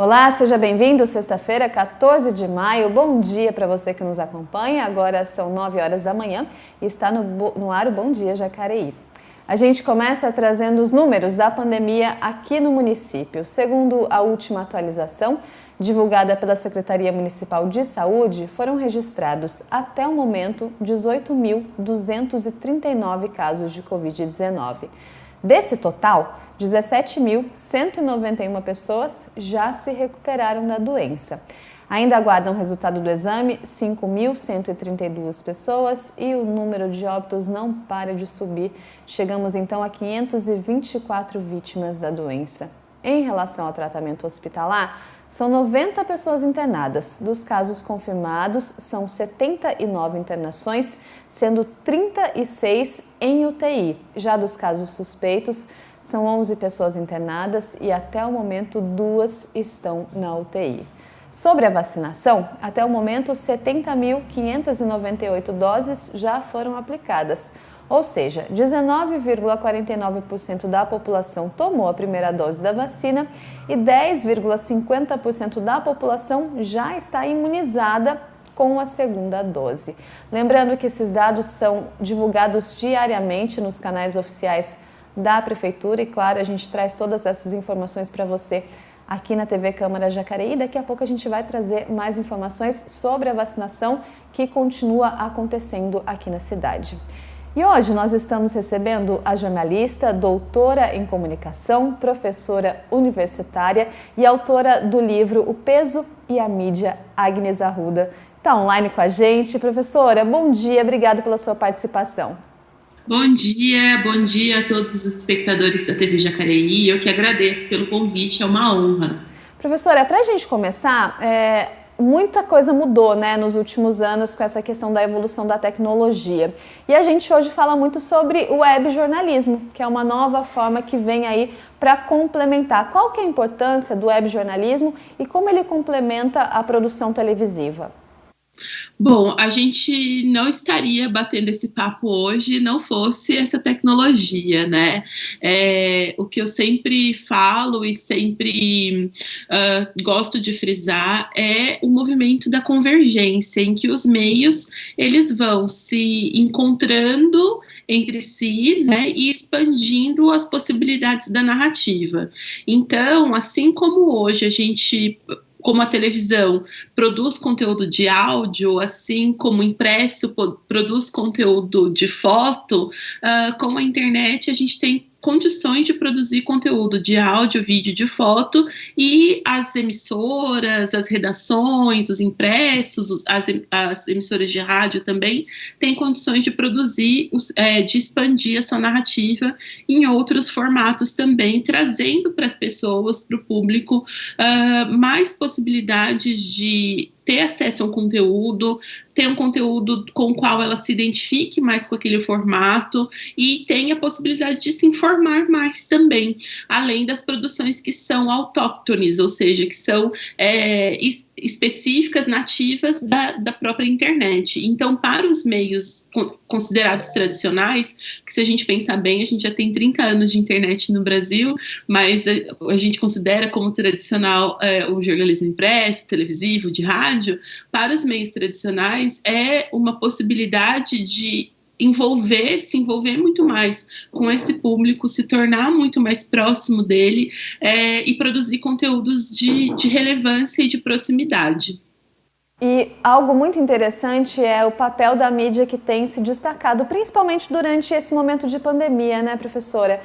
Olá, seja bem-vindo. Sexta-feira, 14 de maio. Bom dia para você que nos acompanha. Agora são 9 horas da manhã e está no ar o Bom Dia Jacareí. A gente começa trazendo os números da pandemia aqui no município. Segundo a última atualização, divulgada pela Secretaria Municipal de Saúde, foram registrados até o momento 18.239 casos de Covid-19. Desse total, 17.191 pessoas já se recuperaram da doença. Ainda aguardam o resultado do exame 5.132 pessoas e o número de óbitos não para de subir. Chegamos então a 524 vítimas da doença. Em relação ao tratamento hospitalar, são 90 pessoas internadas. Dos casos confirmados, são 79 internações, sendo 36 em UTI. Já dos casos suspeitos, são 11 pessoas internadas e até o momento 2 estão na UTI. Sobre a vacinação, até o momento 70.598 doses já foram aplicadas. Ou seja, 19,49% da população tomou a primeira dose da vacina e 10,50% da população já está imunizada com a segunda dose. Lembrando que esses dados são divulgados diariamente nos canais oficiais da Prefeitura e, claro, a gente traz todas essas informações para você aqui na TV Câmara Jacareí. Daqui a pouco a gente vai trazer mais informações sobre a vacinação que continua acontecendo aqui na cidade. E hoje nós estamos recebendo a jornalista, doutora em comunicação, professora universitária e autora do livro O Peso e a Mídia, Agnes Arruda. Está online com a gente. Professora, bom dia, obrigada pela sua participação. Bom dia a todos os espectadores da TV Jacareí. Eu que agradeço pelo convite, é uma honra. Professora, para a gente começar, muita coisa mudou, né, nos últimos anos com essa questão da evolução da tecnologia. E a gente hoje fala muito sobre o webjornalismo, que é uma nova forma que vem aí para complementar. Qual que é a importância do webjornalismo e como ele complementa a produção televisiva? Bom, a gente não estaria batendo esse papo hoje não fosse essa tecnologia, né? O que eu sempre falo e sempre gosto de frisar é o movimento da convergência, em que os meios eles vão se encontrando entre si, né, e expandindo as possibilidades da narrativa. Então, assim como hoje como a televisão produz conteúdo de áudio, assim como o impresso produz conteúdo de foto, com a internet a gente tem condições de produzir conteúdo de áudio, vídeo, de foto, e as emissoras, as redações, os impressos, as emissoras de rádio também têm condições de produzir, de expandir a sua narrativa em outros formatos também, trazendo para as pessoas, para o público, mais possibilidades de ter acesso a um conteúdo, ter um conteúdo com o qual ela se identifique mais com aquele formato e tenha a possibilidade de se informar mais também, além das produções que são autóctones, ou seja, que são específicas, nativas da própria internet. Então, para os meios considerados tradicionais, que se a gente pensar bem, a gente já tem 30 anos de internet no Brasil, mas a gente considera como tradicional o jornalismo impresso, televisivo, de rádio. Para os meios tradicionais é uma possibilidade de se envolver muito mais com esse público, se tornar muito mais próximo dele e produzir conteúdos de relevância e de proximidade. E algo muito interessante é o papel da mídia que tem se destacado, principalmente durante esse momento de pandemia, né, professora?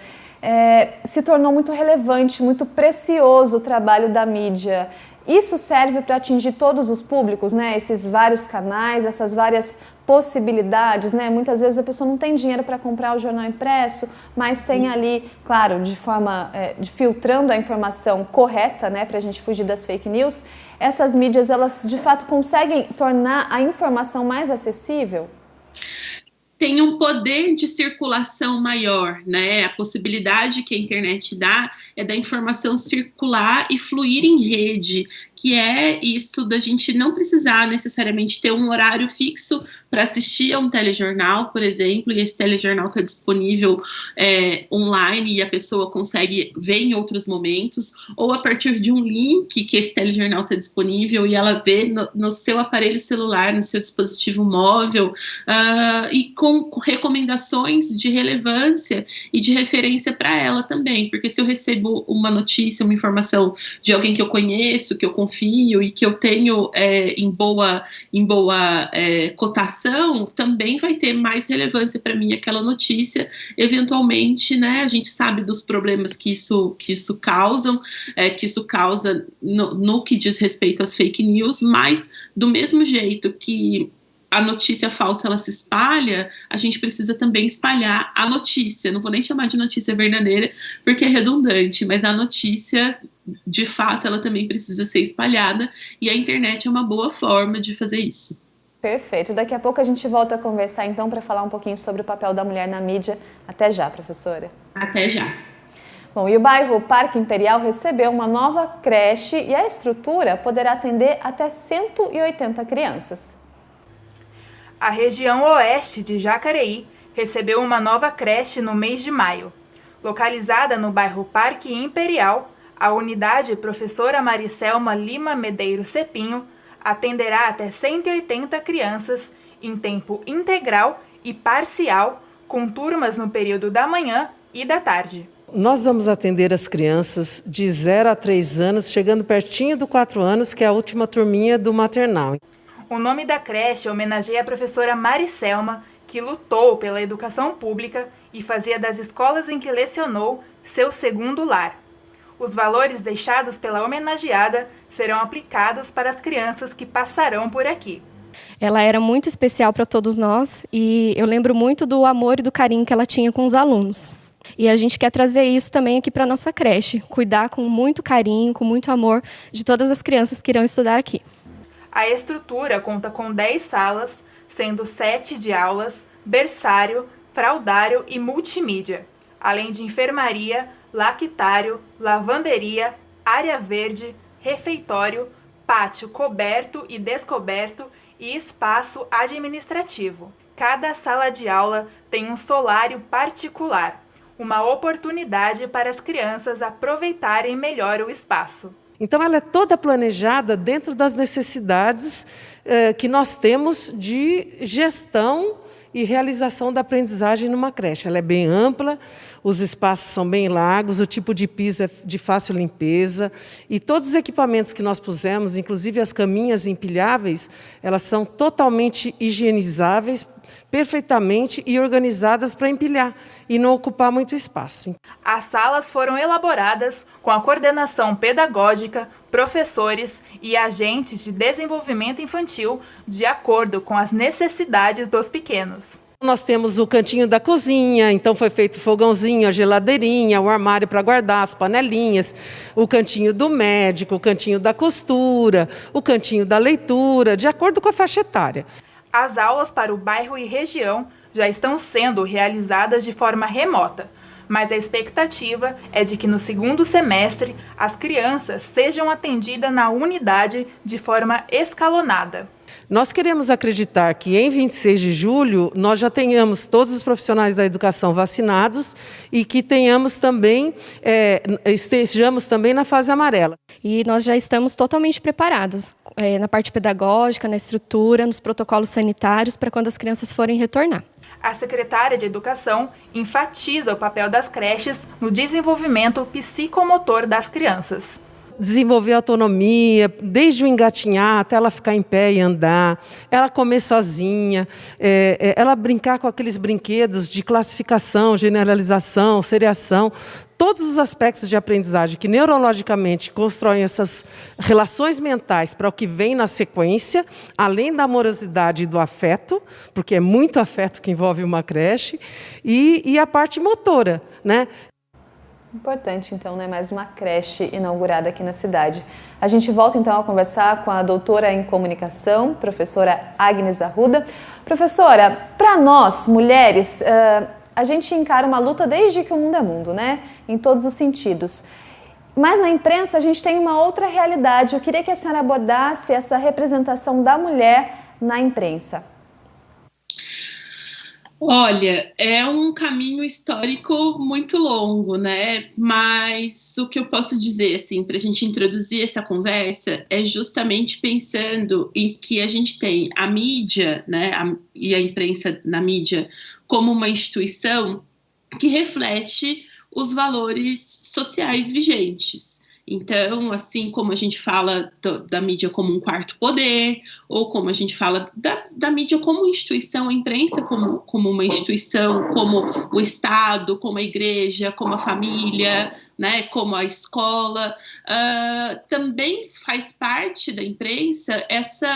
Se tornou muito relevante, muito precioso o trabalho da mídia. Isso serve para atingir todos os públicos, né? Esses vários canais, essas várias possibilidades, né? Muitas vezes a pessoa não tem dinheiro para comprar o jornal impresso, mas tem ali, claro, de forma de filtrando a informação correta, né? Para a gente fugir das fake news. Essas mídias, elas de fato conseguem tornar a informação mais acessível? tem um poder de circulação maior, né? A possibilidade que a internet dá é da informação circular e fluir em rede, que é isso da gente não precisar necessariamente ter um horário fixo para assistir a um telejornal, por exemplo, e esse telejornal está disponível online e a pessoa consegue ver em outros momentos, ou a partir de um link que esse telejornal está disponível e ela vê no seu aparelho celular, no seu dispositivo móvel, e com recomendações de relevância e de referência para ela também, porque se eu recebo uma notícia, uma informação de alguém que eu conheço, que eu confio e que eu tenho em boa cotação, também vai ter mais relevância para mim aquela notícia. Eventualmente, né, a gente sabe dos problemas que isso causa no que diz respeito às fake news, mas do mesmo jeito que a notícia falsa ela se espalha, a gente precisa também espalhar a notícia. Não vou nem chamar de notícia verdadeira, porque é redundante, mas a notícia, de fato, ela também precisa ser espalhada, e a internet é uma boa forma de fazer isso. Perfeito. Daqui a pouco a gente volta a conversar, então, para falar um pouquinho sobre o papel da mulher na mídia. Até já, professora. Até já. Bom, e o bairro Parque Imperial recebeu uma nova creche e a estrutura poderá atender até 180 crianças. A região oeste de Jacareí recebeu uma nova creche no mês de maio. Localizada no bairro Parque Imperial, a unidade Professora Maricelma Lima Medeiros Cepinho atenderá até 180 crianças em tempo integral e parcial, com turmas no período da manhã e da tarde. Nós vamos atender as crianças de 0 a 3 anos, chegando pertinho do 4 anos, que é a última turminha do maternal. O nome da creche homenageia a professora Maricelma, que lutou pela educação pública e fazia das escolas em que lecionou seu segundo lar. Os valores deixados pela homenageada serão aplicados para as crianças que passarão por aqui. Ela era muito especial para todos nós e eu lembro muito do amor e do carinho que ela tinha com os alunos. E a gente quer trazer isso também aqui para a nossa creche, cuidar com muito carinho, com muito amor de todas as crianças que irão estudar aqui. A estrutura conta com 10 salas, sendo 7 de aulas, berçário, fraldário e multimídia, além de enfermaria, lactário, lavanderia, área verde, refeitório, pátio coberto e descoberto e espaço administrativo. Cada sala de aula tem um solário particular, uma oportunidade para as crianças aproveitarem melhor o espaço. Então, ela é toda planejada dentro das necessidades que nós temos de gestão e realização da aprendizagem numa creche. Ela é bem ampla, os espaços são bem largos, o tipo de piso é de fácil limpeza e todos os equipamentos que nós pusemos, inclusive as caminhas empilháveis, elas são totalmente higienizáveis, perfeitamente e organizadas para empilhar e não ocupar muito espaço. As salas foram elaboradas com a coordenação pedagógica, professores e agentes de desenvolvimento infantil de acordo com as necessidades dos pequenos. Nós temos o cantinho da cozinha, então foi feito o fogãozinho, a geladeirinha, o armário para guardar as panelinhas, o cantinho do médico, o cantinho da costura, o cantinho da leitura, de acordo com a faixa etária. As aulas para o bairro e região já estão sendo realizadas de forma remota, mas a expectativa é de que no segundo semestre as crianças sejam atendidas na unidade de forma escalonada. Nós queremos acreditar que em 26 de julho nós já tenhamos todos os profissionais da educação vacinados e que tenhamos também, estejamos também na fase amarela. E nós já estamos totalmente preparados na parte pedagógica, na estrutura, nos protocolos sanitários para quando as crianças forem retornar. A secretária de Educação enfatiza o papel das creches no desenvolvimento psicomotor das crianças. Desenvolver autonomia, desde o engatinhar até ela ficar em pé e andar, ela comer sozinha, ela brincar com aqueles brinquedos de classificação, generalização, seriação, todos os aspectos de aprendizagem que neurologicamente constroem essas relações mentais para o que vem na sequência, além da amorosidade e do afeto, porque é muito afeto que envolve uma creche, e a parte motora, né? Importante, então, né? Mais uma creche inaugurada aqui na cidade. A gente volta, então, a conversar com a doutora em comunicação, professora Agnes Arruda. Professora, para nós, mulheres, a gente encara uma luta desde que o mundo é mundo, né? Em todos os sentidos. Mas na imprensa a gente tem uma outra realidade. Eu queria que a senhora abordasse essa representação da mulher na imprensa. Olha, é um caminho histórico muito longo, né? Mas o que eu posso dizer, assim, para a gente introduzir essa conversa, é justamente pensando em que a gente tem a mídia, né? E a imprensa na mídia como uma instituição que reflete os valores sociais vigentes. Então, assim como a gente fala da mídia como um quarto poder, ou como a gente fala da mídia como instituição, a imprensa como uma instituição, como o Estado, como a igreja, como a família, né, como a escola, também faz parte da imprensa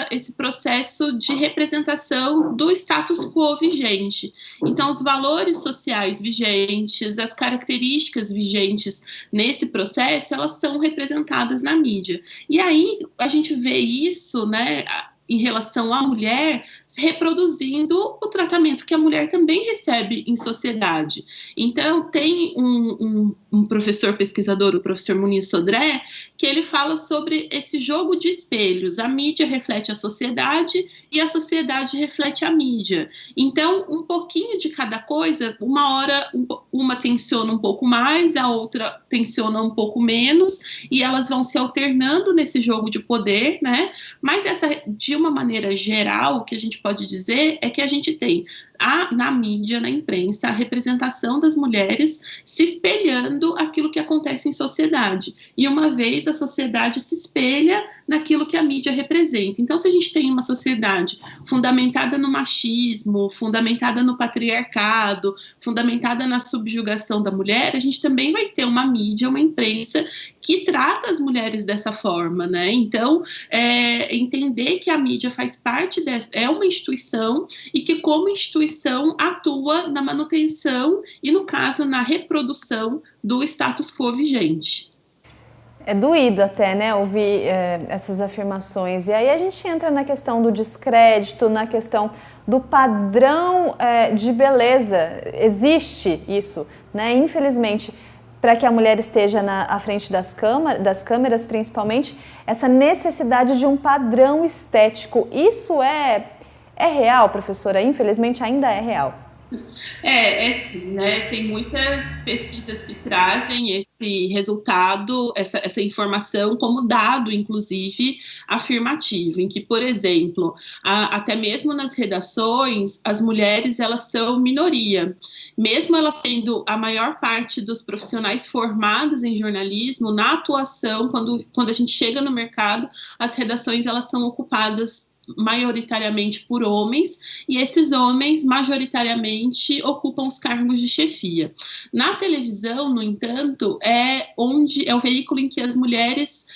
esse processo de representação do status quo vigente. Então, os valores sociais vigentes, as características vigentes nesse processo, elas são representadas na mídia. E aí a gente vê isso, né, em relação à mulher, reproduzindo o tratamento que a mulher também recebe em sociedade. Então, tem um professor pesquisador, o professor Muniz Sodré, que ele fala sobre esse jogo de espelhos. A mídia reflete a sociedade e a sociedade reflete a mídia. Então, um pouquinho de cada coisa, uma hora uma tensiona um pouco mais, a outra tensiona um pouco menos, e elas vão se alternando nesse jogo de poder, né? Mas de uma maneira geral, o que a gente pode dizer é que a gente tem na mídia, na imprensa, a representação das mulheres se espelhando aquilo que acontece em sociedade. E uma vez a sociedade se espelha naquilo que a mídia representa. Então, se a gente tem uma sociedade fundamentada no machismo, fundamentada no patriarcado, fundamentada na subjugação da mulher, a gente também vai ter uma mídia, uma imprensa que trata as mulheres dessa forma, né? Então, entender que a mídia faz parte é uma instituição e que, como instituição, atua na manutenção e, no caso, na reprodução do status quo vigente. É doído até, né, ouvir essas afirmações. E aí a gente entra na questão do descrédito, na questão do padrão de beleza. Existe isso, né? Infelizmente, para que a mulher esteja à frente das câmeras, principalmente, essa necessidade de um padrão estético. Isso é real, professora? Infelizmente, ainda é real. Sim, né? Tem muitas pesquisas que trazem esse resultado, essa informação como dado, inclusive, afirmativo, em que, por exemplo, até mesmo nas redações, as mulheres, elas são minoria. Mesmo elas sendo a maior parte dos profissionais formados em jornalismo, na atuação, quando a gente chega no mercado, as redações, elas são ocupadas majoritariamente por homens, e esses homens majoritariamente ocupam os cargos de chefia. Na televisão, no entanto, é o veículo em que as mulheres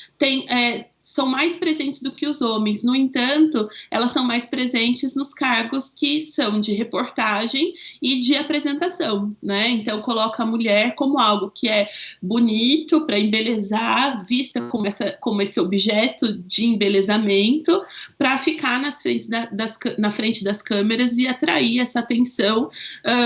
são mais presentes do que os homens. No entanto, elas são mais presentes nos cargos que são de reportagem e de apresentação, né? Então, coloca a mulher como algo que é bonito para embelezar, vista como esse objeto de embelezamento, para ficar na frente das câmeras e atrair essa atenção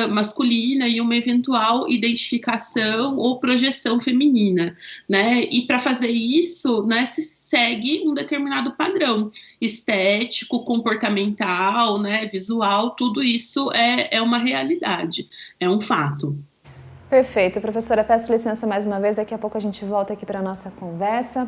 masculina e uma eventual identificação ou projeção feminina, né? E para fazer isso, né, segue um determinado padrão estético, comportamental, né, visual, tudo isso é uma realidade, é um fato. Perfeito. Professora, peço licença mais uma vez, daqui a pouco a gente volta aqui para a nossa conversa.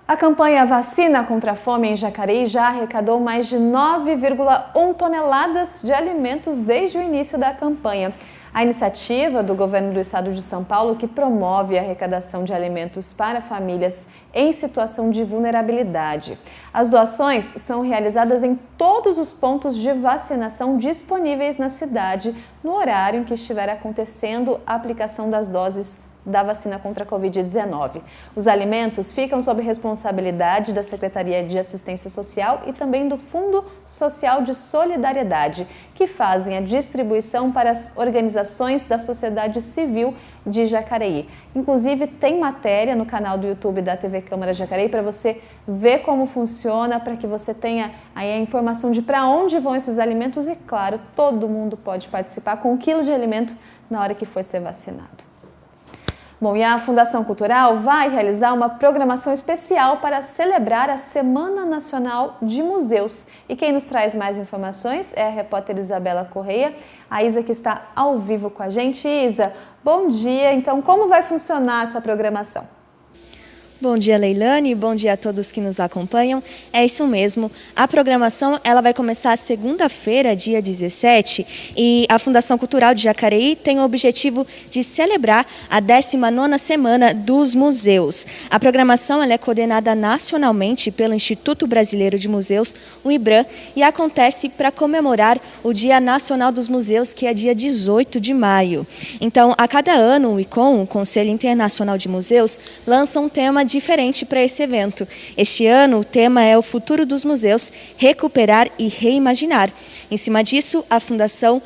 A campanha Vacina contra a Fome em Jacareí já arrecadou mais de 9,1 toneladas de alimentos desde o início da campanha. A iniciativa do governo do estado de São Paulo, que promove a arrecadação de alimentos para famílias em situação de vulnerabilidade. As doações são realizadas em todos os pontos de vacinação disponíveis na cidade, no horário em que estiver acontecendo a aplicação das doses da vacina contra a Covid-19. Os alimentos ficam sob responsabilidade da Secretaria de Assistência Social e também do Fundo Social de Solidariedade, que fazem a distribuição para as organizações da sociedade civil de Jacareí. Inclusive, tem matéria no canal do YouTube da TV Câmara Jacareí para você ver como funciona, para que você tenha aí a informação de para onde vão esses alimentos e, claro, todo mundo pode participar com 1 quilo de alimento na hora que for ser vacinado. Bom, e a Fundação Cultural vai realizar uma programação especial para celebrar a Semana Nacional de Museus. E quem nos traz mais informações é a repórter Isabela Correia, a Isa que está ao vivo com a gente. Isa, bom dia. Então, como vai funcionar essa programação? Bom dia, Leilane, bom dia a todos que nos acompanham. É isso mesmo, a programação ela vai começar segunda-feira, dia 17, e a Fundação Cultural de Jacareí tem o objetivo de celebrar a 19ª Semana dos Museus. A programação ela é coordenada nacionalmente pelo Instituto Brasileiro de Museus, o IBRAM, e acontece para comemorar o Dia Nacional dos Museus, que é dia 18 de maio. Então, a cada ano, o ICOM, o Conselho Internacional de Museus, lança um tema diferente para esse evento. Este ano, o tema é o futuro dos museus, recuperar e reimaginar. Em cima disso, a Fundação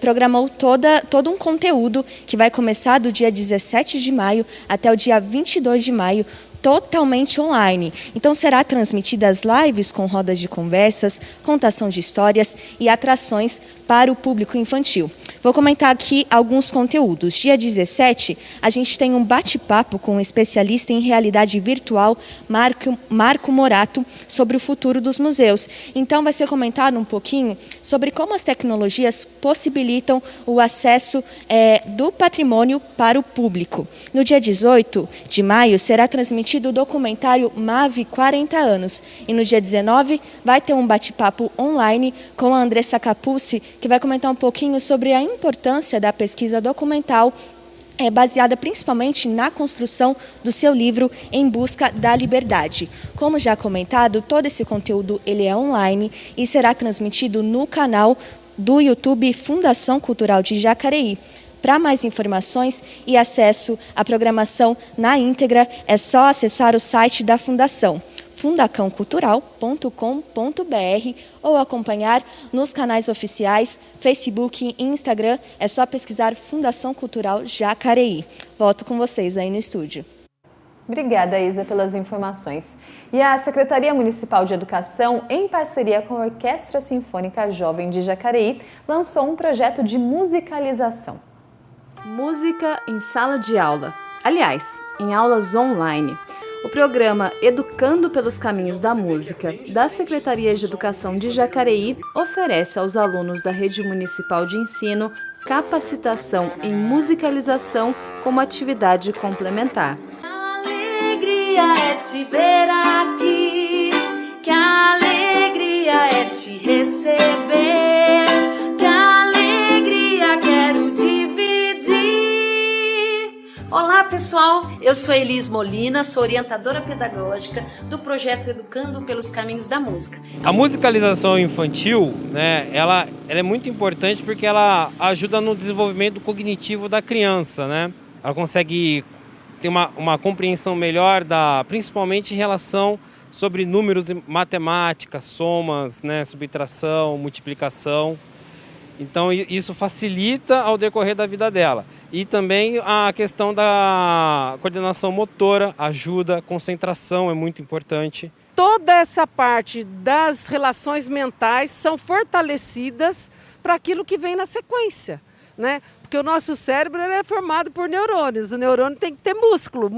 programou todo um conteúdo que vai começar do dia 17 de maio até o dia 22 de maio, totalmente online. Então, será transmitidas lives com rodas de conversas, contação de histórias e atrações para o público infantil. Vou comentar aqui alguns conteúdos. Dia 17, a gente tem um bate-papo com um especialista em realidade virtual, Marco Morato, sobre o futuro dos museus. Então, vai ser comentado um pouquinho sobre como as tecnologias possibilitam o acesso do patrimônio para o público. No dia 18 de maio, será transmitido o documentário MAVE 40 anos. E no dia 19, vai ter um bate-papo online com a Andressa Capuzzi, que vai comentar um pouquinho sobre a importância da pesquisa documental, baseada principalmente na construção do seu livro Em Busca da Liberdade. Como já comentado, todo esse conteúdo ele é online e será transmitido no canal do YouTube Fundação Cultural de Jacareí. Para mais informações e acesso à programação na íntegra, é só acessar o site da Fundação, fundacãocultural.com.br, ou acompanhar nos canais oficiais, Facebook e Instagram, é só pesquisar Fundação Cultural Jacareí. Volto com vocês aí no estúdio. Obrigada, Isa, pelas informações. E a Secretaria Municipal de Educação, em parceria com a Orquestra Sinfônica Jovem de Jacareí, lançou um projeto de musicalização. Música em sala de aula. Aliás, em aulas online. O programa Educando pelos Caminhos da Música, da Secretaria de Educação de Jacareí, oferece aos alunos da Rede Municipal de Ensino capacitação em musicalização como atividade complementar. Alegria é te ver aqui, que alegria é te receber, que alegria quero dividir. Olá pessoal, eu sou Elis Molina, sou orientadora pedagógica do projeto Educando pelos Caminhos da Música. A musicalização infantil, né, ela é muito importante porque ela ajuda no desenvolvimento cognitivo da criança, né? Ela consegue ter uma compreensão melhor, principalmente em relação sobre números de matemática, somas, né, subtração, multiplicação. Então isso facilita ao decorrer da vida dela. E também a questão da coordenação motora ajuda, concentração é muito importante. Toda essa parte das relações mentais são fortalecidas para aquilo que vem na sequência, né? Porque o nosso cérebro é formado por neurônios. O neurônio tem que ter músculo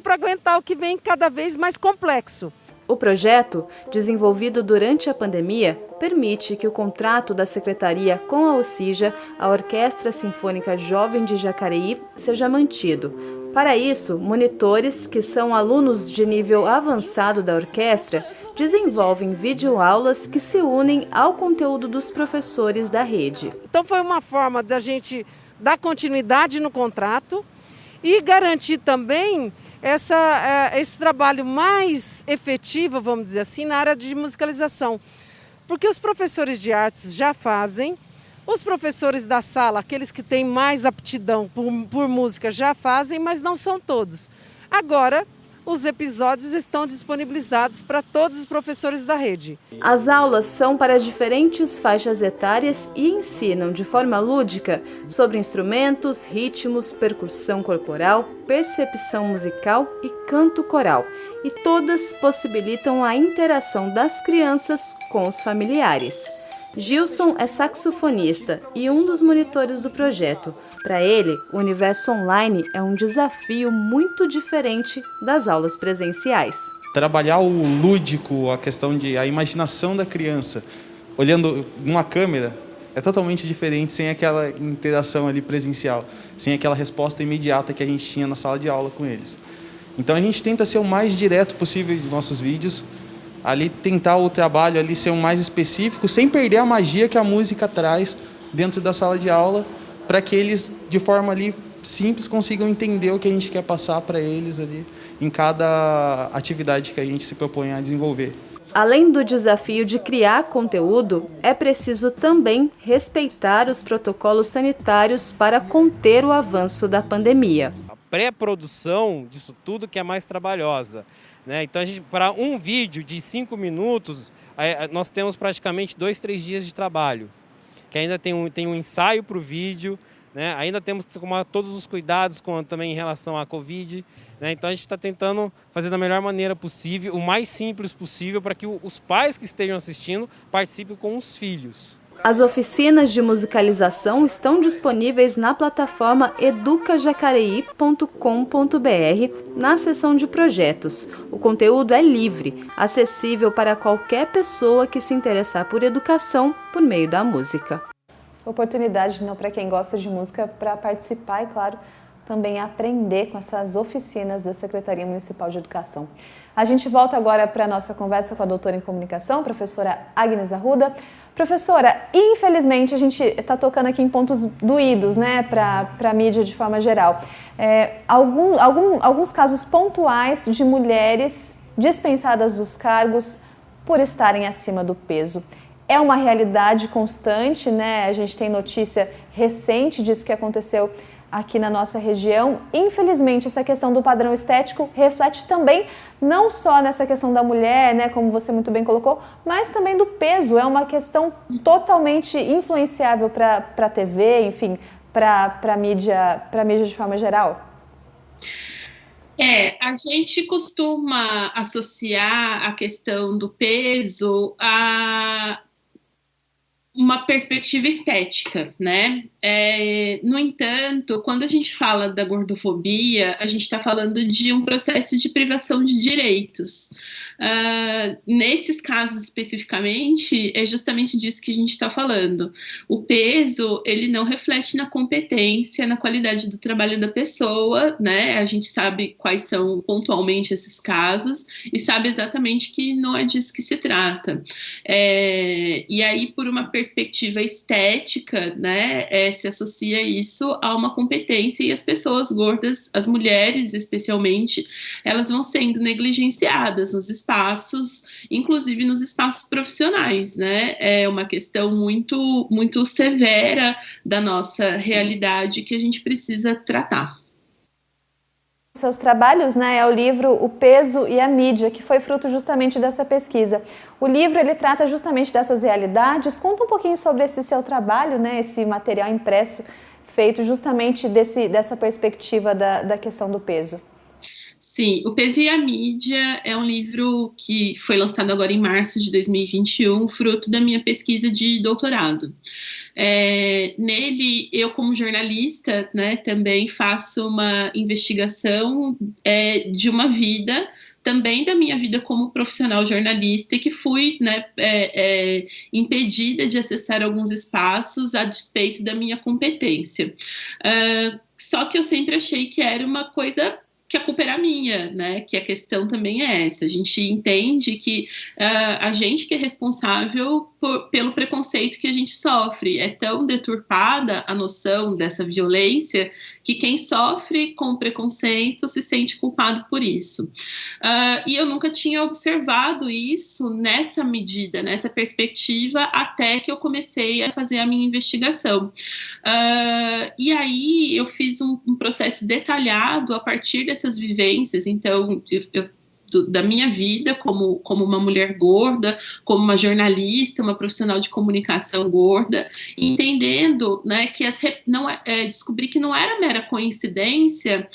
para aguentar o que vem cada vez mais complexo. O projeto, desenvolvido durante a pandemia, permite que o contrato da Secretaria com a OCIJA, a Orquestra Sinfônica Jovem de Jacareí, seja mantido. Para isso, monitores, que são alunos de nível avançado da orquestra, desenvolvem videoaulas que se unem ao conteúdo dos professores da rede. Então foi uma forma da gente dar continuidade no contrato e garantir também esse trabalho mais efetivo, vamos dizer assim, na área de musicalização. Porque os professores de artes já fazem, Os professores da sala, aqueles que têm mais aptidão por música, já fazem, mas não são todos. Agora, os episódios estão disponibilizados para todos os professores da rede. As aulas são para diferentes faixas etárias e ensinam de forma lúdica sobre instrumentos, ritmos, percussão corporal, percepção musical e canto coral. E todas possibilitam a interação das crianças com os familiares. Gilson é saxofonista e um dos monitores do projeto. Para ele, o universo online é um desafio muito diferente das aulas presenciais. Trabalhar o lúdico, a questão a imaginação da criança, olhando numa câmera, é totalmente diferente sem aquela interação ali presencial, sem aquela resposta imediata que a gente tinha na sala de aula com eles. Então a gente tenta ser o mais direto possível de nossos vídeos, ali tentar o trabalho ali ser o mais específico, sem perder a magia que a música traz dentro da sala de aula, para que eles, de forma ali simples, consigam entender o que a gente quer passar para eles ali em cada atividade que a gente se propõe a desenvolver. Além do desafio de criar conteúdo, é preciso também respeitar os protocolos sanitários para conter o avanço da pandemia. A pré-produção disso tudo que é mais trabalhosa, né? Então, para um vídeo de 5 minutos, nós temos praticamente 2-3 dias de trabalho, que ainda tem um ensaio para o vídeo, né? Ainda temos que tomar todos os cuidados também em relação à Covid, né? Então a gente está tentando fazer da melhor maneira possível, o mais simples possível, para que os pais que estejam assistindo participem com os filhos. As oficinas de musicalização estão disponíveis na plataforma educajacareí.com.br na seção de projetos. O conteúdo é livre, acessível para qualquer pessoa que se interessar por educação por meio da música. Oportunidade para quem gosta de música para participar e, claro, também aprender com essas oficinas da Secretaria Municipal de Educação. A gente volta agora para a nossa conversa com a doutora em comunicação, professora Agnes Arruda. Professora, infelizmente a gente está tocando aqui em pontos doídos, né, para a mídia de forma geral. Alguns casos pontuais de mulheres dispensadas dos cargos por estarem acima do peso. É uma realidade constante, né? A gente tem notícia recente disso que aconteceu aqui na nossa região. Infelizmente, essa questão do padrão estético reflete também não só nessa questão da mulher, né, como você muito bem colocou, mas também do peso. É uma questão totalmente influenciável para a TV, enfim, para a mídia de forma geral. A gente costuma associar a questão do peso a uma perspectiva estética, né? No entanto, quando a gente fala da gordofobia, a gente está falando de um processo de privação de direitos. Nesses casos especificamente, é justamente disso que a gente está falando. O peso, ele não reflete na competência, na qualidade do trabalho da pessoa, né? A gente sabe quais são pontualmente esses casos e sabe exatamente que não é disso que se trata. E aí, por uma perspectiva estética, né, se associa isso a uma competência, e as pessoas gordas, as mulheres especialmente, elas vão sendo negligenciadas nos espaços, inclusive nos espaços profissionais, né? É uma questão muito, muito severa da nossa realidade que a gente precisa tratar. Seus trabalhos, né, é o livro O Peso e a Mídia, que foi fruto justamente dessa pesquisa. O livro, ele trata justamente dessas realidades. Conta um pouquinho sobre esse seu trabalho, né, esse material impresso, feito justamente dessa perspectiva da questão do peso. Sim, O Peso e a Mídia é um livro que foi lançado agora em março de 2021, fruto da minha pesquisa de doutorado. Nele, eu como jornalista, né, também faço uma investigação de uma vida, também da minha vida como profissional jornalista, que fui, né, impedida de acessar alguns espaços a despeito da minha competência. Só que eu sempre achei que era uma coisa que a culpa era minha, né? Que a questão também é essa. A gente entende que a gente que é responsável pelo preconceito que a gente sofre. É tão deturpada a noção dessa violência que quem sofre com preconceito se sente culpado por isso. E eu nunca tinha observado isso nessa medida, nessa perspectiva, até que eu comecei a fazer a minha investigação. E aí eu fiz um processo detalhado a partir dessas vivências. Então, da minha vida como uma mulher gorda, como uma jornalista, uma profissional de comunicação gorda, entendendo, né, que descobri que não era mera coincidência,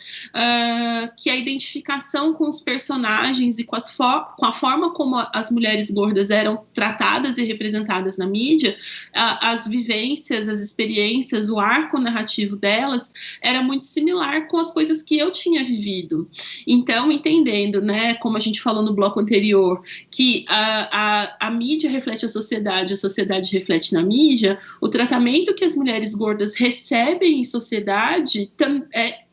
que a identificação com os personagens e com a forma como as mulheres gordas eram tratadas e representadas na mídia, as vivências, as experiências, o arco narrativo delas era muito similar com as coisas que eu tinha vivido. Então, entendendo, né, como a gente falou no bloco anterior, que a mídia reflete a sociedade reflete na mídia, o tratamento que as mulheres gordas recebem em sociedade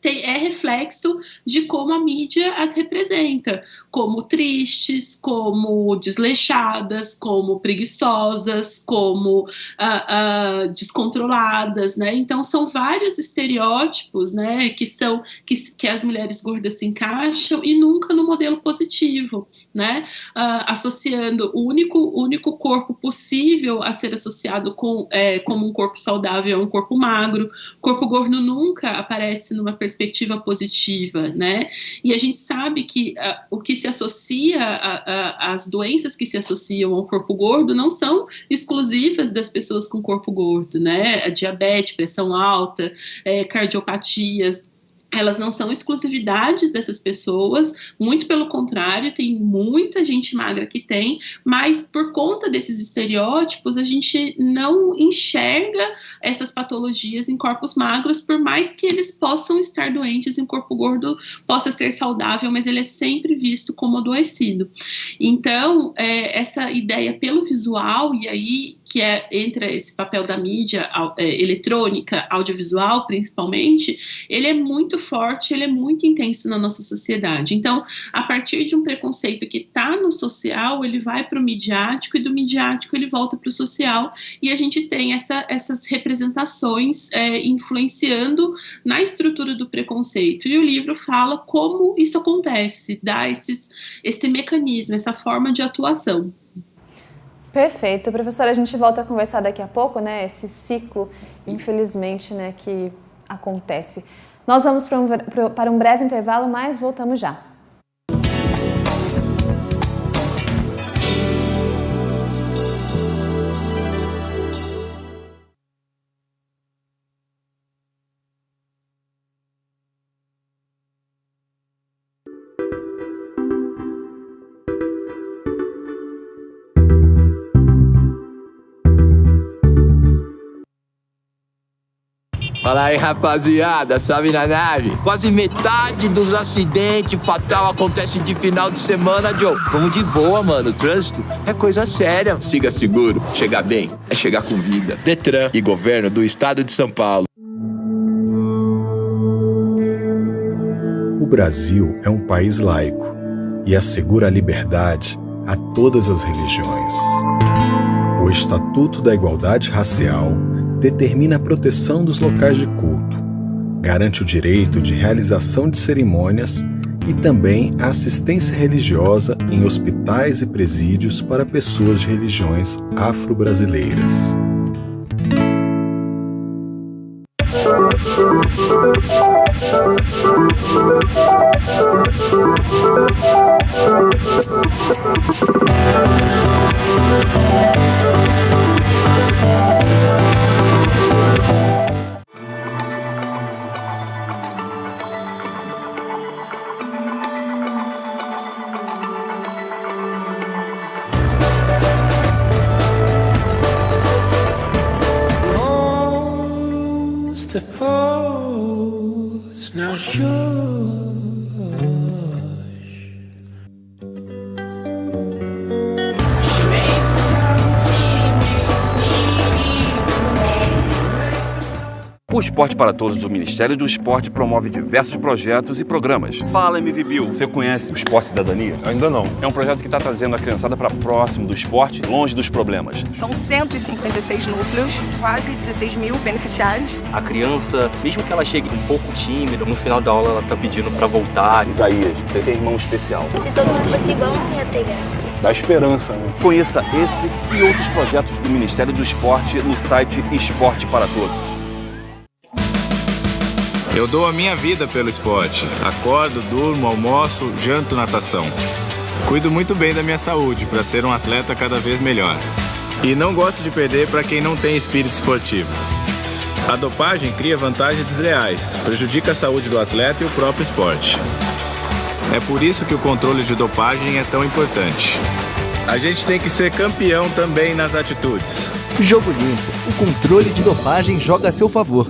é reflexo de como a mídia as representa, como tristes, como desleixadas, como preguiçosas, como descontroladas, né? Então são vários estereótipos, né, que as mulheres gordas se encaixam e nunca no modelo positivo, né? Associando o único corpo possível a ser associado como um corpo saudável é um corpo magro. O corpo gordo nunca aparece numa perspectiva positiva, né? E a gente sabe que o que se associa as doenças que se associam ao corpo gordo não são exclusivas das pessoas com corpo gordo, né? A diabetes, pressão alta, cardiopatias, elas não são exclusividades dessas pessoas, muito pelo contrário, tem muita gente magra que tem, mas por conta desses estereótipos, a gente não enxerga essas patologias em corpos magros, por mais que eles possam estar doentes, e um corpo gordo possa ser saudável, mas ele é sempre visto como adoecido. Então, essa ideia pelo visual, e aí que entra esse papel da mídia eletrônica, audiovisual principalmente, ele é muito forte, ele é muito intenso na nossa sociedade. Então, a partir de um preconceito que está no social, ele vai para o midiático, e do midiático ele volta para o social, e a gente tem essas representações influenciando na estrutura do preconceito. E o livro fala como isso acontece, dá esse mecanismo, essa forma de atuação. Perfeito. Professora, a gente volta a conversar daqui a pouco, né? Esse ciclo, infelizmente, né, que acontece. Nós vamos para um breve intervalo, mas voltamos já. Fala aí, rapaziada, salve na nave. Quase metade dos acidentes fatal acontece de final de semana, Joe. Vamos de boa, mano. O trânsito é coisa séria. Siga seguro. Chegar bem é chegar com vida. Detran e Governo do Estado de São Paulo. O Brasil é um país laico e assegura a liberdade a todas as religiões. O Estatuto da Igualdade Racial determina a proteção dos locais de culto, garante o direito de realização de cerimônias e também a assistência religiosa em hospitais e presídios para pessoas de religiões afro-brasileiras. Now sure O Esporte para Todos do Ministério do Esporte promove diversos projetos e programas. Fala, MVBio. Você conhece o Esporte Cidadania? Ainda não. É um projeto que está trazendo a criançada para próximo do esporte, longe dos problemas. São 156 núcleos, quase 16 mil beneficiários. A criança, mesmo que ela chegue um pouco tímida, no final da aula ela está pedindo para voltar. Isaías, você tem irmão especial. Se todo mundo fosse igual, não ia ter graça. Dá esperança, né? Conheça esse e outros projetos do Ministério do Esporte no site Esporte para Todos. Eu dou a minha vida pelo esporte. Acordo, durmo, almoço, janto, natação. Cuido muito bem da minha saúde para ser um atleta cada vez melhor. E não gosto de perder para quem não tem espírito esportivo. A dopagem cria vantagens desleais, prejudica a saúde do atleta e o próprio esporte. É por isso que o controle de dopagem é tão importante. A gente tem que ser campeão também nas atitudes. Jogo Limpo. O controle de dopagem joga a seu favor.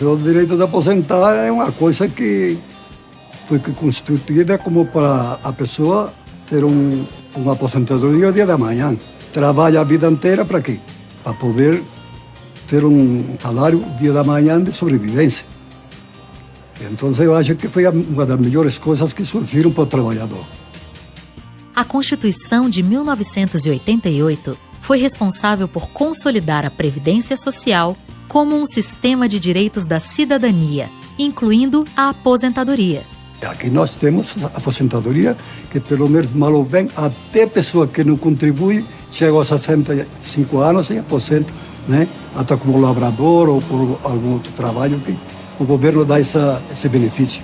O direito de aposentar é uma coisa que foi constituída como para a pessoa ter uma aposentadoria o dia da manhã. Trabalha a vida inteira para quê? Para poder ter um salário dia da manhã de sobrevivência. Então eu acho que foi uma das melhores coisas que surgiram para o trabalhador. A Constituição de 1988 foi responsável por consolidar a Previdência Social como um sistema de direitos da cidadania, incluindo a aposentadoria. Aqui nós temos a aposentadoria, que pelo menos mal ou bem, até pessoa que não contribui, chega aos 65 anos e aposenta, né? Até como lavrador ou por algum outro trabalho que o governo dá esse benefício.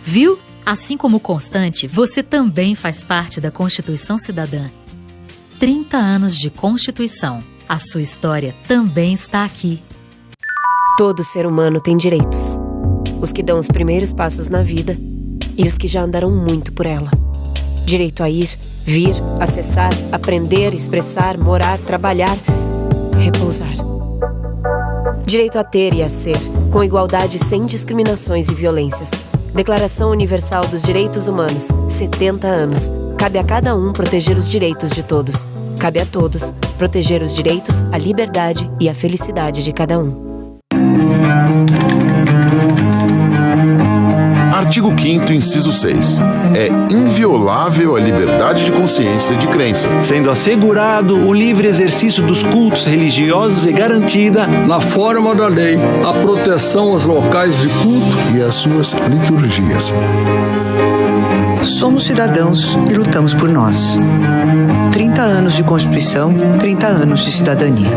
Viu? Assim como Constante, você também faz parte da Constituição Cidadã. 30 anos de Constituição. A sua história também está aqui. Todo ser humano tem direitos. Os que dão os primeiros passos na vida e os que já andaram muito por ela. Direito a ir, vir, acessar, aprender, expressar, morar, trabalhar, repousar. Direito a ter e a ser, com igualdade sem discriminações e violências. Declaração Universal dos Direitos Humanos, 70 anos. Cabe a cada um proteger os direitos de todos. Cabe a todos proteger os direitos, a liberdade e a felicidade de cada um. Artigo 5º, inciso 6. É inviolável a liberdade de consciência e de crença, sendo assegurado o livre exercício dos cultos religiosos e garantida, na forma da lei, a proteção aos locais de culto e às suas liturgias. Somos cidadãos e lutamos por nós. 30 anos de Constituição, 30 anos de cidadania.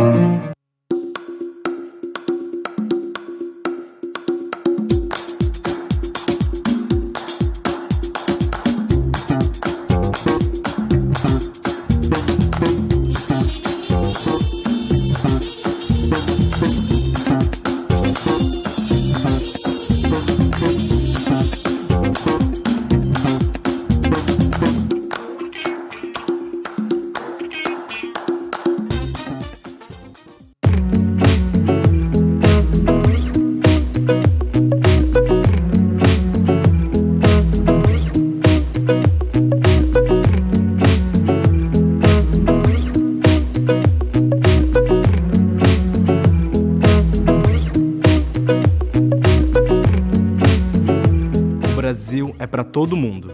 É para todo mundo.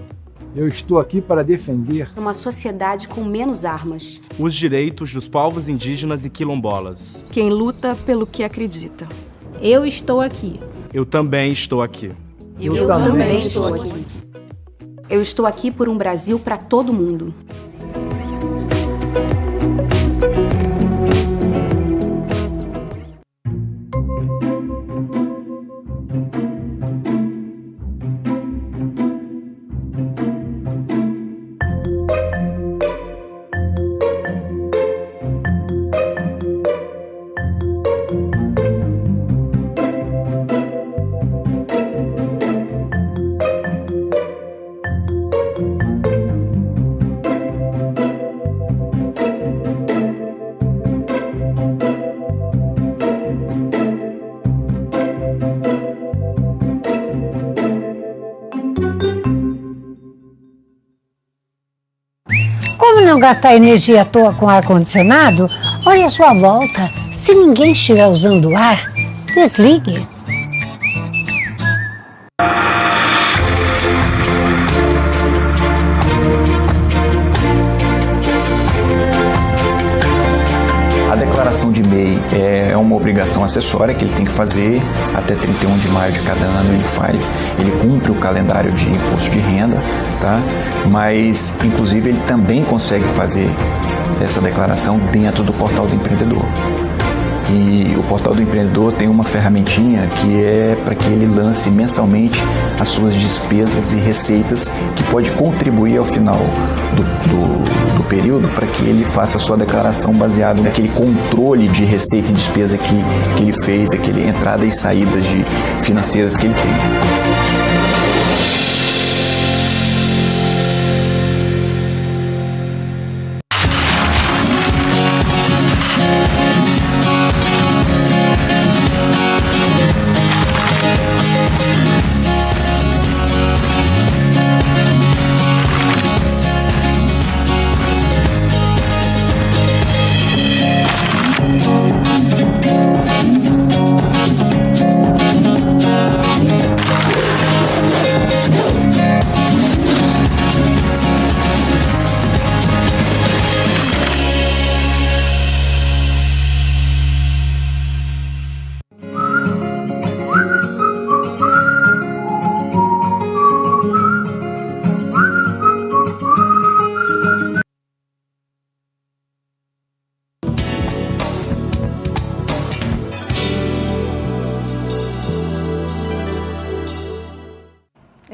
Eu estou aqui para defender uma sociedade com menos armas, os direitos dos povos indígenas e quilombolas. Quem luta pelo que acredita. Eu estou aqui. Eu também estou aqui. Eu também estou aqui. Eu estou aqui por um Brasil para todo mundo. Como não gastar energia à toa com ar-condicionado? Olhe à sua volta. Se ninguém estiver usando o ar, desligue. A declaração de MEI é uma obrigação acessória que ele tem que fazer até 31 de maio de cada ano. Ele cumpre o calendário de imposto de renda, tá? Mas, inclusive, ele também consegue fazer essa declaração dentro do Portal do Empreendedor. E o Portal do Empreendedor tem uma ferramentinha que é para que ele lance mensalmente as suas despesas e receitas, que pode contribuir ao final do período para que ele faça a sua declaração baseado naquele controle de receita e despesa que ele fez, aquele entrada e saída financeiras que ele tem.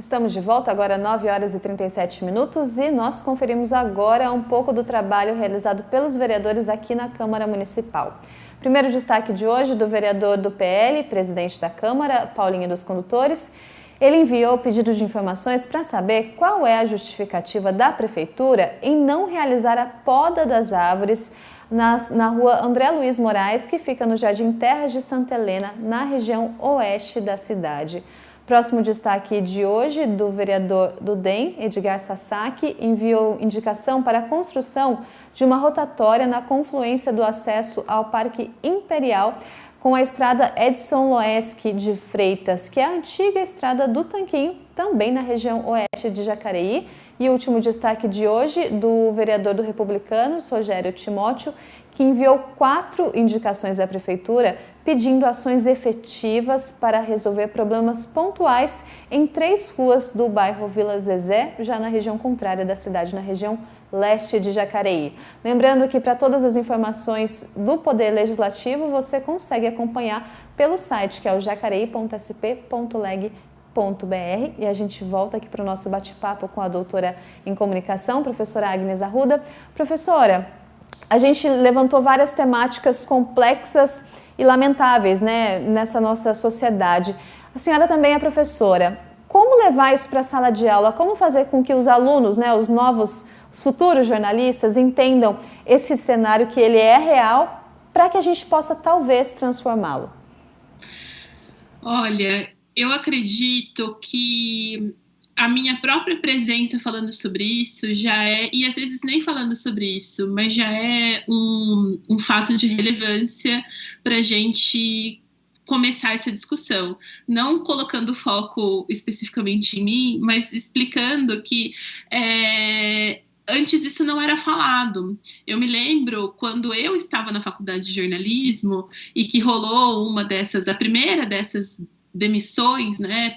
Estamos de volta, agora 9 horas e 37 minutos, e nós conferimos agora um pouco do trabalho realizado pelos vereadores aqui na Câmara Municipal. Primeiro destaque de hoje do vereador do PL, presidente da Câmara, Paulinho dos Condutores. Ele enviou pedido de informações para saber qual é a justificativa da Prefeitura em não realizar a poda das árvores na rua André Luiz Moraes, que fica no Jardim Terras de Santa Helena, na região oeste da cidade. Próximo destaque de hoje, do vereador do DEM, Edgar Sasaki, enviou indicação para a construção de uma rotatória na confluência do acesso ao Parque Imperial com a estrada Edson Loeski de Freitas, que é a antiga estrada do Tanquinho, também na região oeste de Jacareí. E o último destaque de hoje, do vereador do Republicanos, Rogério Timóteo, que enviou 4 indicações à Prefeitura pedindo ações efetivas para resolver problemas pontuais em 3 ruas do bairro Vila Zezé, já na região contrária da cidade, na região leste de Jacareí. Lembrando que para todas as informações do Poder Legislativo você consegue acompanhar pelo site, que é o jacareí.sp.leg.br. E a gente volta aqui para o nosso bate-papo com a doutora em comunicação, professora Agnes Arruda. Professora, a gente levantou várias temáticas complexas e lamentáveis, né, nessa nossa sociedade. A senhora também é professora. Como levar isso para a sala de aula? Como fazer com que os alunos, né, os futuros jornalistas, entendam esse cenário, que ele é real, para que a gente possa talvez transformá-lo? Olha, eu acredito que a minha própria presença falando sobre isso já é, e às vezes nem falando sobre isso, mas já é um fato de relevância para a gente começar essa discussão. Não colocando foco especificamente em mim, mas explicando que antes isso não era falado. Eu me lembro quando eu estava na faculdade de jornalismo e que rolou a primeira dessas demissões, né,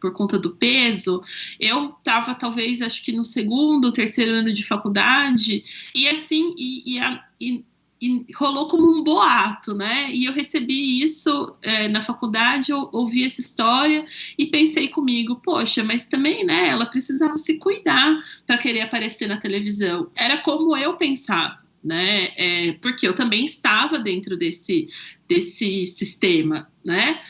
por conta do peso, eu estava talvez, acho que no segundo, terceiro ano de faculdade, e assim, e rolou como um boato, né? E eu recebi isso na faculdade, eu ouvi essa história e pensei comigo, poxa, mas também, né, ela precisava se cuidar para querer aparecer na televisão. Era como eu pensava, né? Porque eu também estava dentro desse sistema, né?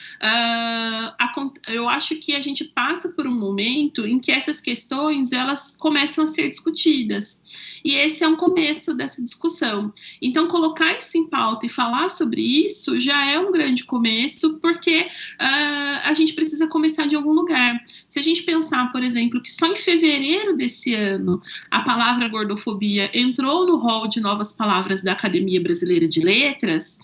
Eu acho que a gente passa por um momento em que essas questões elas começam a ser discutidas, e esse é um começo dessa discussão. Então, colocar isso em pauta e falar sobre isso já é um grande começo, porque a gente precisa começar de algum lugar. Se a gente pensar, por exemplo, que só em fevereiro desse ano a palavra gordofobia entrou no rol de novas palavras da Academia Brasileira de Letras,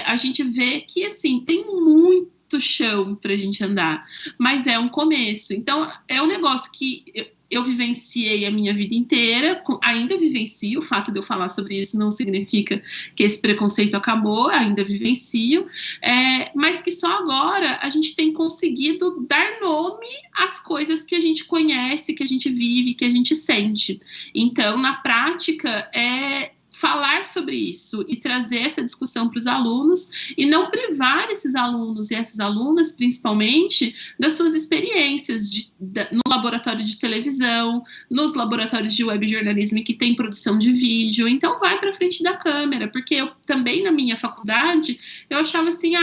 a gente vê que, assim, tem muito chão para a gente andar, mas é um começo. Então, é um negócio que eu vivenciei a minha vida inteira, ainda vivencio. O fato de eu falar sobre isso não significa que esse preconceito acabou, ainda vivencio, mas que só agora a gente tem conseguido dar nome às coisas que a gente conhece, que a gente vive, que a gente sente. Então, na prática, falar sobre isso e trazer essa discussão para os alunos e não privar esses alunos e essas alunas, principalmente, das suas experiências no laboratório de televisão, nos laboratórios de webjornalismo que tem produção de vídeo. Então, vai para frente da câmera, porque eu também, na minha faculdade, eu achava assim,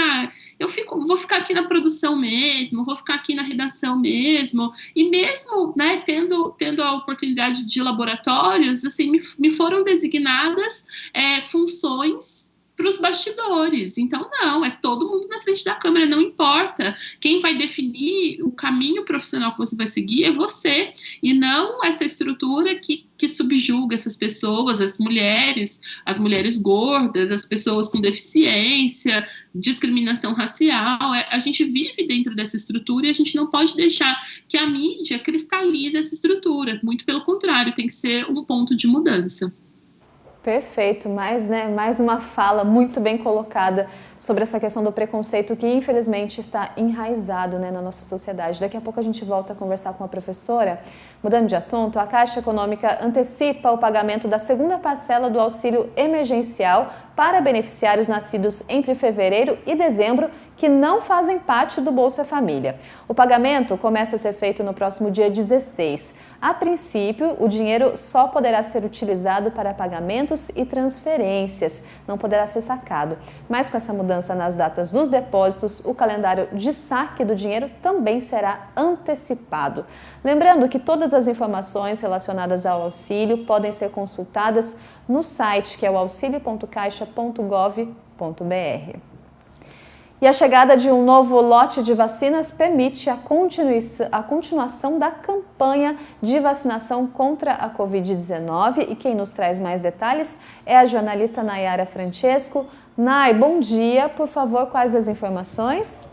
vou ficar aqui na produção mesmo, vou ficar aqui na redação mesmo, e mesmo, né, tendo a oportunidade de laboratórios, assim, me foram designadas funções para os bastidores. Então, não, é todo mundo na frente da câmera, não importa. Quem vai definir o caminho profissional que você vai seguir é você, e não essa estrutura que subjuga essas pessoas, as mulheres gordas, as pessoas com deficiência, discriminação racial. A gente vive dentro dessa estrutura e a gente não pode deixar que a mídia cristalize essa estrutura. Muito pelo contrário, tem que ser um ponto de mudança. Perfeito, mais uma fala muito bem colocada sobre essa questão do preconceito que infelizmente está enraizado, né, na nossa sociedade. Daqui a pouco a gente volta a conversar com a professora. Mudando de assunto, a Caixa Econômica antecipa o pagamento da segunda parcela do auxílio emergencial para beneficiários nascidos entre fevereiro e dezembro que não fazem parte do Bolsa Família. O pagamento começa a ser feito no próximo dia 16. A princípio, o dinheiro só poderá ser utilizado para pagamentos e transferências, não poderá ser sacado. Mas com essa mudança nas datas dos depósitos, o calendário de saque do dinheiro também será antecipado. Lembrando que todas as informações relacionadas ao auxílio podem ser consultadas no site, que é o auxilio.caixa.gov.br. E a chegada de um novo lote de vacinas permite a continuação da campanha de vacinação contra a Covid-19. E quem nos traz mais detalhes é a jornalista Nayara Francesco. Nay, bom dia. Por favor, quais as informações?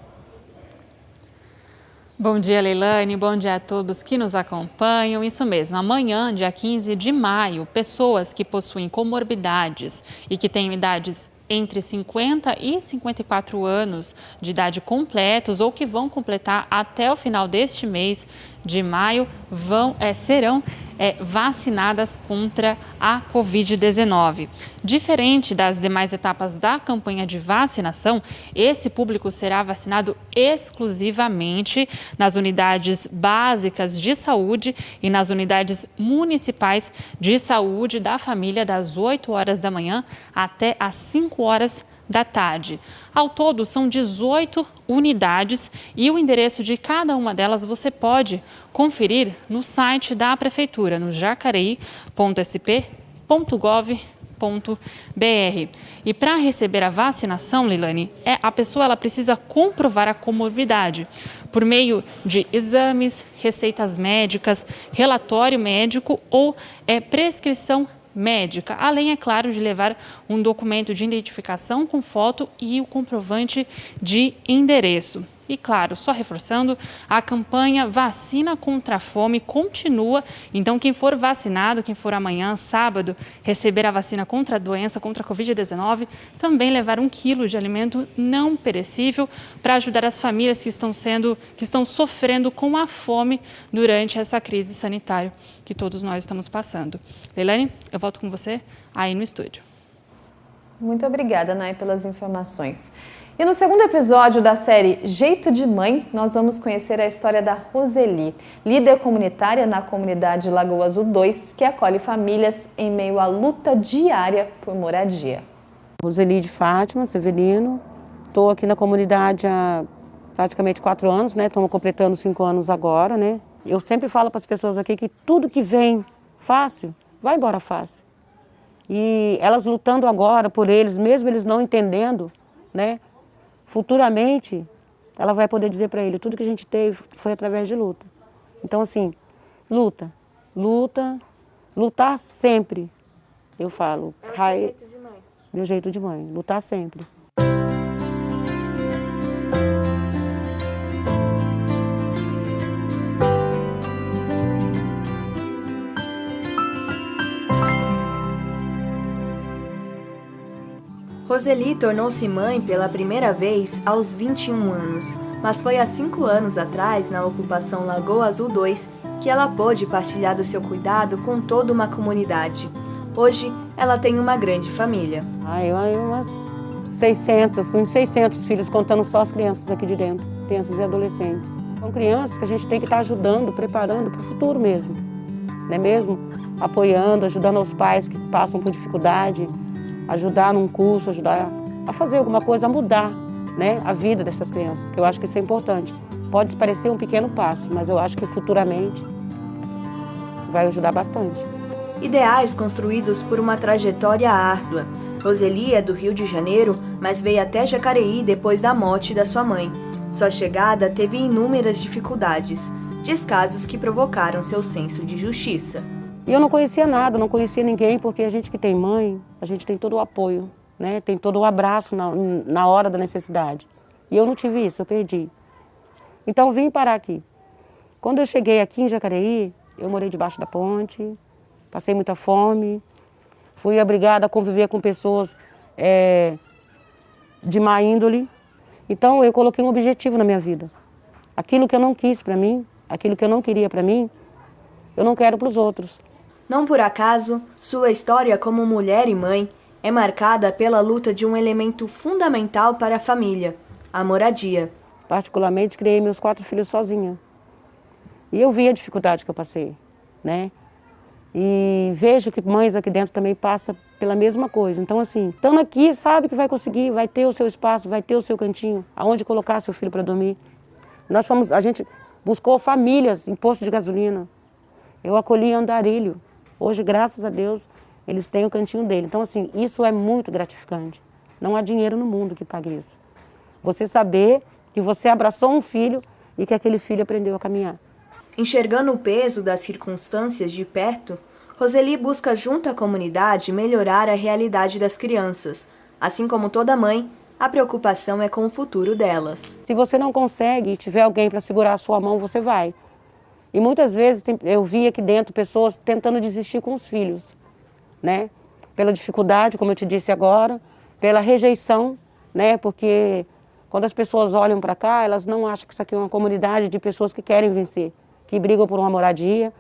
Bom dia, Leilane. Bom dia a todos que nos acompanham. Isso mesmo, amanhã, dia 15 de maio, pessoas que possuem comorbidades e que têm idades entre 50 e 54 anos de idade completos ou que vão completar até o final deste mês de maio serão vacinadas contra a Covid-19. Diferente das demais etapas da campanha de vacinação, esse público será vacinado exclusivamente nas unidades básicas de saúde e nas unidades municipais de saúde da família das 8 horas da manhã até às 5 horas da tarde. Ao todo, são 18 unidades e o endereço de cada uma delas você pode conferir no site da Prefeitura, no jacareí.sp.gov.br. E para receber a vacinação, Leilane, a pessoa ela precisa comprovar a comorbidade por meio de exames, receitas médicas, relatório médico ou prescrição médica, além, é claro, de levar um documento de identificação com foto e o comprovante de endereço. E, claro, só reforçando, a campanha Vacina contra a Fome continua. Então, quem for vacinado, quem for amanhã, sábado, receber a vacina contra a doença, contra a Covid-19, também levar 1 quilo de alimento não perecível para ajudar as famílias que estão sofrendo com a fome durante essa crise sanitária que todos nós estamos passando. Leilane, eu volto com você aí no estúdio. Muito obrigada, Nay, pelas informações. E no segundo episódio da série Jeito de Mãe, nós vamos conhecer a história da Roseli, líder comunitária na comunidade Lagoa Azul 2, que acolhe famílias em meio à luta diária por moradia. Roseli de Fátima Severino, estou aqui na comunidade há praticamente 4 anos, né? Estamos completando 5 anos agora, né? Eu sempre falo para as pessoas aqui que tudo que vem fácil, vai embora fácil. E elas lutando agora por eles, mesmo eles não entendendo, né? Futuramente, ela vai poder dizer para ele, tudo que a gente teve foi através de luta. Então, assim, luta, lutar sempre. Eu falo, meu jeito de mãe, lutar sempre. Roseli tornou-se mãe pela primeira vez aos 21 anos, mas foi há 5 anos atrás, na ocupação Lagoa Azul 2, que ela pôde partilhar do seu cuidado com toda uma comunidade. Hoje, ela tem uma grande família. Uns 600 filhos, contando só as crianças aqui de dentro, crianças e adolescentes. São crianças que a gente tem que estar ajudando, preparando para o futuro mesmo, não é mesmo? Apoiando, ajudando os pais que passam por dificuldade, ajudar num curso, ajudar a fazer alguma coisa, a mudar, né, a vida dessas crianças, que eu acho que isso é importante. Pode parecer um pequeno passo, mas eu acho que futuramente vai ajudar bastante. Ideais construídos por uma trajetória árdua. Roseli é do Rio de Janeiro, mas veio até Jacareí depois da morte da sua mãe. Sua chegada teve inúmeras dificuldades, descasos que provocaram seu senso de justiça. E eu não conhecia nada, não conhecia ninguém, porque a gente que tem mãe, a gente tem todo o apoio, né? Tem todo o abraço na hora da necessidade. E eu não tive isso, eu perdi. Então vim parar aqui. Quando eu cheguei aqui em Jacareí, eu morei debaixo da ponte, passei muita fome, fui obrigada a conviver com pessoas de má índole. Então eu coloquei um objetivo na minha vida. Aquilo que eu não quis para mim, aquilo que eu não queria para mim, eu não quero para os outros. Não por acaso, sua história como mulher e mãe é marcada pela luta de um elemento fundamental para a família, a moradia. Particularmente, criei meus 4 filhos sozinha. E eu vi a dificuldade que eu passei, né? E vejo que mães aqui dentro também passam pela mesma coisa. Então, assim, estando aqui, sabe que vai conseguir, vai ter o seu espaço, vai ter o seu cantinho, aonde colocar seu filho para dormir. A gente buscou famílias em posto de gasolina. Eu acolhi em Andarilho. Hoje, graças a Deus, eles têm o cantinho dele. Então, assim, isso é muito gratificante. Não há dinheiro no mundo que pague isso. Você saber que você abraçou um filho e que aquele filho aprendeu a caminhar. Enxergando o peso das circunstâncias de perto, Roseli busca junto à comunidade melhorar a realidade das crianças. Assim como toda mãe, a preocupação é com o futuro delas. Se você não consegue e tiver alguém para segurar a sua mão, você vai. E muitas vezes eu vi aqui dentro pessoas tentando desistir com os filhos, né? Pela dificuldade, como eu te disse agora, pela rejeição, né? Porque quando as pessoas olham para cá, elas não acham que isso aqui é uma comunidade de pessoas que querem vencer, que brigam por uma moradia,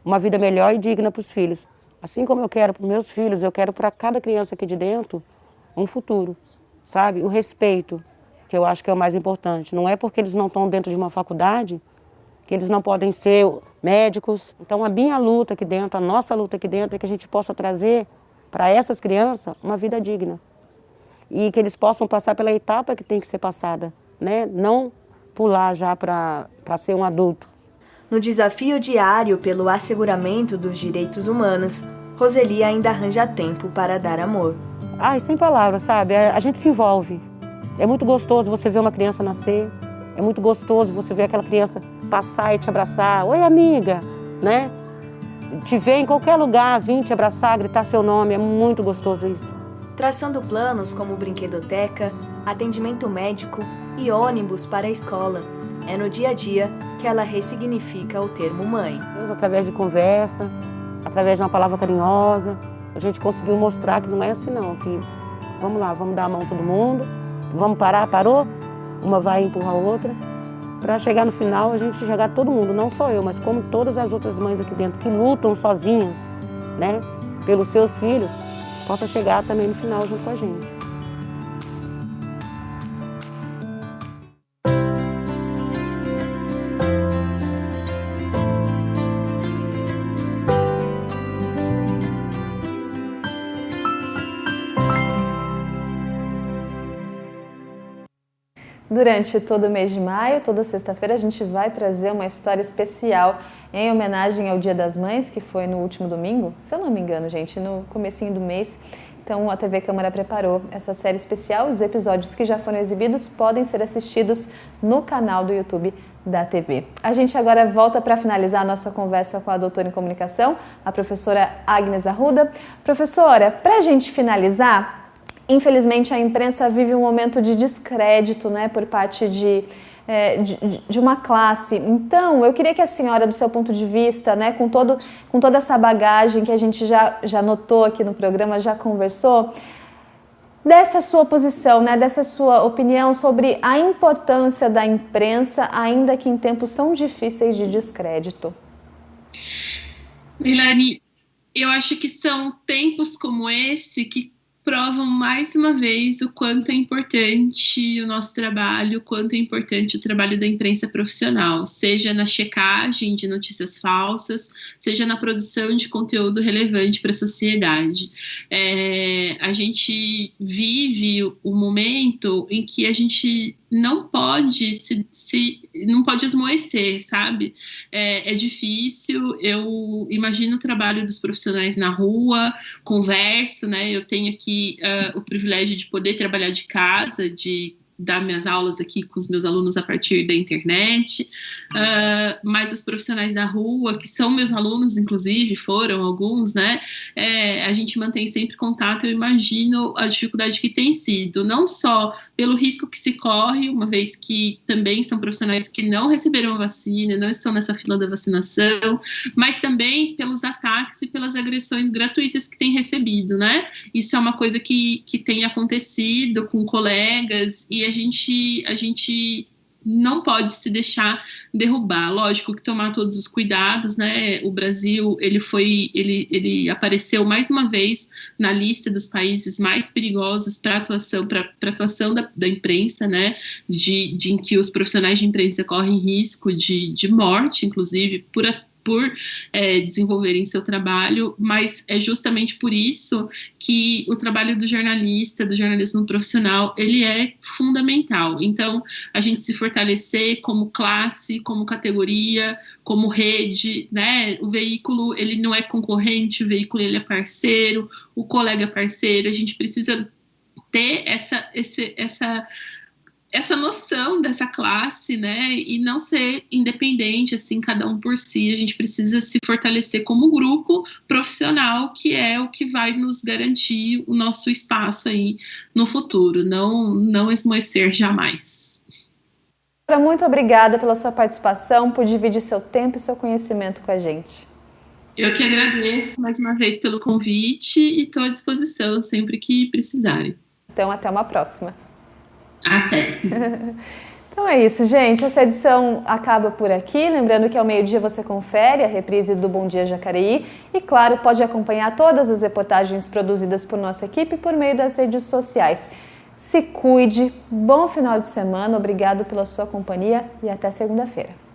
uma vida melhor e digna para os filhos. Assim como eu quero para os meus filhos, eu quero para cada criança aqui de dentro um futuro, sabe? O respeito, que eu acho que é o mais importante. Não é porque eles não estão dentro de uma faculdade que eles não podem ser médicos. Então, a minha luta aqui dentro, a nossa luta aqui dentro, é que a gente possa trazer para essas crianças uma vida digna. E que eles possam passar pela etapa que tem que ser passada, né? Não pular já para ser um adulto. No desafio diário pelo asseguramento dos direitos humanos, Roseli ainda arranja tempo para dar amor. Ai, sem palavras, sabe? A gente se envolve. É muito gostoso você ver uma criança nascer. É muito gostoso você ver aquela criança passar e te abraçar. Oi, amiga, né? Te ver em qualquer lugar, vir te abraçar, gritar seu nome. É muito gostoso isso. Traçando planos como brinquedoteca, atendimento médico, e ônibus para a escola. É no dia a dia que ela ressignifica o termo mãe. Através de conversa, através de uma palavra carinhosa, a gente conseguiu mostrar que não é assim não, que vamos lá, vamos dar a mão a todo mundo, vamos parar, parou? Uma vai empurrar a outra, para chegar no final a gente chegar todo mundo, não só eu, mas como todas as outras mães aqui dentro que lutam sozinhas, né, pelos seus filhos, possa chegar também no final junto com a gente. Durante todo o mês de maio, toda sexta-feira, a gente vai trazer uma história especial em homenagem ao Dia das Mães, que foi no último domingo, se eu não me engano, gente, no comecinho do mês. Então, a TV Câmara preparou essa série especial. Os episódios que já foram exibidos podem ser assistidos no canal do YouTube da TV. A gente agora volta para finalizar a nossa conversa com a doutora em comunicação, a professora Agnes Arruda. Professora, para a gente finalizar, infelizmente, a imprensa vive um momento de descrédito, né, por parte de uma classe. Então, eu queria que a senhora, do seu ponto de vista, né, com toda essa bagagem que a gente já notou aqui no programa, já conversou, dessa sua posição, né, dessa sua opinião sobre a importância da imprensa, ainda que em tempos tão difíceis de descrédito. Milani, eu acho que são tempos como esse que provam mais uma vez o quanto é importante o nosso trabalho, o quanto é importante o trabalho da imprensa profissional, seja na checagem de notícias falsas, seja na produção de conteúdo relevante para a sociedade. A gente vive o momento em que a gente não pode não pode esmoecer, sabe? É difícil. Eu imagino o trabalho dos profissionais na rua, converso, né? Eu tenho aqui o privilégio de poder trabalhar de casa, de dar minhas aulas aqui com os meus alunos a partir da internet, mas os profissionais da rua, que são meus alunos, inclusive, foram alguns, né, a gente mantém sempre contato. Eu imagino a dificuldade que tem sido, não só pelo risco que se corre, uma vez que também são profissionais que não receberam a vacina, não estão nessa fila da vacinação, mas também pelos ataques e pelas agressões gratuitas que têm recebido, né? Isso é uma coisa que tem acontecido com colegas, e a gente não pode se deixar derrubar. Lógico que tomar todos os cuidados, né? O Brasil, ele apareceu mais uma vez na lista dos países mais perigosos para atuação da imprensa, né? Em que os profissionais de imprensa correm risco de morte, inclusive, por desenvolverem seu trabalho, mas é justamente por isso que o trabalho do jornalista, do jornalismo profissional, ele é fundamental. Então, a gente se fortalecer como classe, como categoria, como rede, né? O veículo, ele não é concorrente, o veículo, ele é parceiro, o colega é parceiro. A gente precisa ter essa noção dessa classe, né, e não ser independente, assim, cada um por si. A gente precisa se fortalecer como grupo profissional, que é o que vai nos garantir o nosso espaço aí no futuro, não esmoecer jamais. Muito obrigada pela sua participação, por dividir seu tempo e seu conhecimento com a gente. Eu que agradeço mais uma vez pelo convite e estou à disposição sempre que precisarem. Então, até uma próxima. Até. Então é isso, gente. Essa edição acaba por aqui. Lembrando que ao meio-dia você confere a reprise do Bom Dia Jacareí. E, claro, pode acompanhar todas as reportagens produzidas por nossa equipe por meio das redes sociais. Se cuide, bom final de semana, obrigado pela sua companhia e até segunda-feira.